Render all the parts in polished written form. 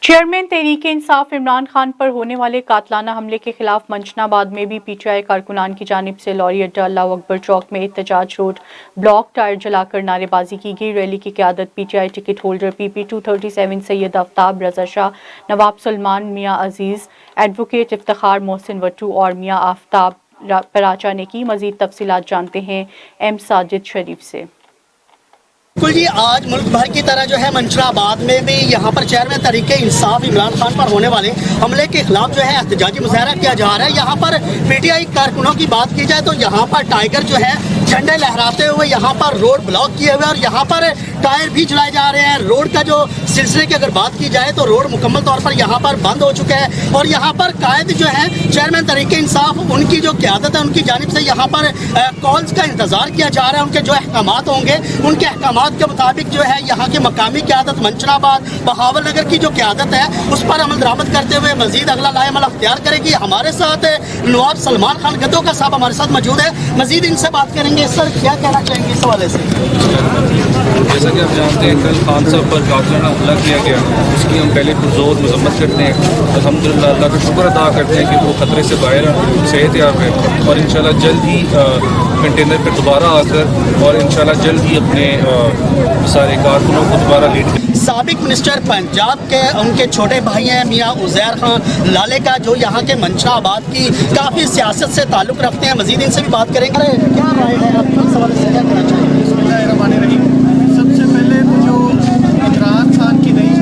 Chairman Tehreek Insaf Imran Khan पर होने वाले कातलाना हमले के खिलाफ मंचनाबाद में भी पीटीआई कारकुनान की जानिब से लॉरी अड्डा अल्लाह अकबर चौक में एहतजाज रोड ब्लॉक टायर जलाकर नारेबाजी की गई। रैली की क़यादत PTI ticket holder PP 237 Syed Aftab Raza Shah, Nawab Salman Mian Aziz, advocate Iftikhar Mohsin Wattoo और मियाँ आफ्ताब पराचा ने की। मजीद तफसीलात जानते हैं M साजिद शरीफ से। बिल्कुल जी, आज मुल्क भर की तरह जो है मंचनाबाद में भी यहाँ पर चेयरमैन तहरीक इंसाफ इमरान खान पर होने वाले हमले के खिलाफ जो है एहतजाजी मुजाहरा किया जा रहा है। यहाँ पर पीटीआई कारकुनों की बात की जाए तो यहाँ पर टाइगर जो है झंडे लहराते हुए यहाँ पर रोड ब्लॉक किए हुए और यहाँ पर टायर भी जलाए जा रहे हैं। रोड का जो सिलसिले की अगर बात की जाए तो रोड मुकम्मल तौर पर यहाँ पर बंद हो चुका है और यहाँ पर कायद जो है चेयरमैन तहरीक इंसाफ उनकी जो क़यादत है उनकी जानिब से यहाँ पर कॉल्स का इंतज़ार किया जा रहा है। उनके जो अहकामात होंगे उनके अहकामात के मुताबिक जो है यहाँ की मकामी क़यादत मंचनाबाद बहावल नगर की जो क़यादत है उस पर अमल दरामद करते हुए मजीद अगला लाएमल अख्तियार करेगी। हमारे साथ नवाब सलमान खान गद्दो का साहब हमारे साथ मौजूद है, मजीद इनसे बात करेंगे। सर, क्या कहना चाहेंगे इस हवाले से? जैसा कि आप जानते हैं कल खान साहब पर कातलाना हमला किया गया, उसकी हम पहले पुरजोर मजम्मत करते हैं। अल्हम्दुलिल्लाह अल्लाह का शुक्र अदा करते हैं कि वो खतरे से बाहर सेहतयाब है और इंशाल्लाह जल्द ही कंटेनर पर दोबारा आकर और इंशाल्लाह जल्द ही अपने सारे कारकुनों को दोबारा लीड करें। साबिक मिनिस्टर पंजाब के उनके छोटे भाई हैं मियाँ उज़ैर खान लाले का, जो यहाँ के मंचनाबाद की काफ़ी सियासत से ताल्लुक़ रखते हैं। मजीद इनसे भी बात करेंगे। क्या राय है आपकी इस हवाले से, क्या कहना चाहिए? बिस्मिल्लाहिर्रहमानिर्रहीम। सबसे पहले तो जो इमरान खान की नहीं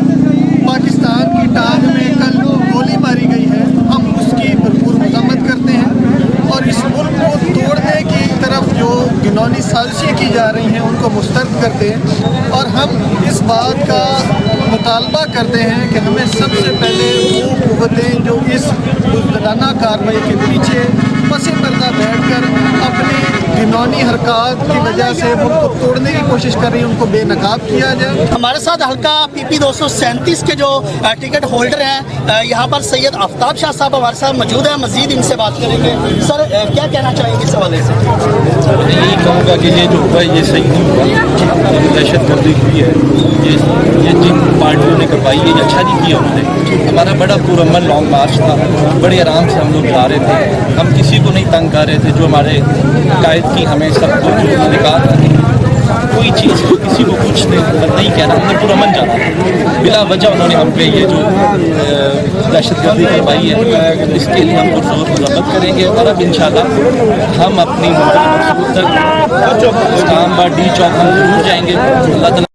पाकिस्तान की टांग में कल गोली मारी गई है, हम उसकी भरपूर मजम्मत करते हैं और इस मुल्क को तोड़ने की तरफ जो घिनौनी साजिशें की जा रही हैं उनको मुस्तरद करते हैं और हम इस बात का मुतालबा करते हैं कि हमें सबसे पहले वो कुव्वतें जो इस बुज़दिलाना कार्रवाई के पीछे पस पर्दा बैठ कर अपनी घिनौनी हरकत की वजह से मुल्क को तोड़ने की कोशिश कर रही है उनको बेनकाब किया जाए। हमारे साथ हल्का PP 237 के जो टिकट होल्डर हैं यहाँ पर सैयद आफ्ताब शाह साहब हमारे साथ मौजूद हैं, मजीद इनसे बात करेंगे। सर, क्या कहना चाहेंगे इस हवाले से? मैं यही कहूँगा कि ये जो हुआ ये सही नहीं हुआ, दहशत गर्दी हुई है, ये जिन पार्टियों ने करवाई है ये अच्छा नहीं किया उन्होंने। हमारा बड़ा पुरअमन लॉन्ग मार्च था, बड़े आराम से हम लोग जा रहे थे, हम किसी को नहीं तंग कर रहे थे। जो हमारे कायद की हमें सबको निकाल कोई चीज़ किसी को कुछ नहीं कहना, हमने पुरअमन जाना था। बिला वजह उन्होंने हम पे ये जो दहशत गर्दी करवाई है इसके लिए हम पुरजोर मजम्मत करेंगे और अब इंशाल्लाह हम अपनी मकसूद तक इस्लामाबाद D चौक हम जरूर जाएंगे। अल्लाह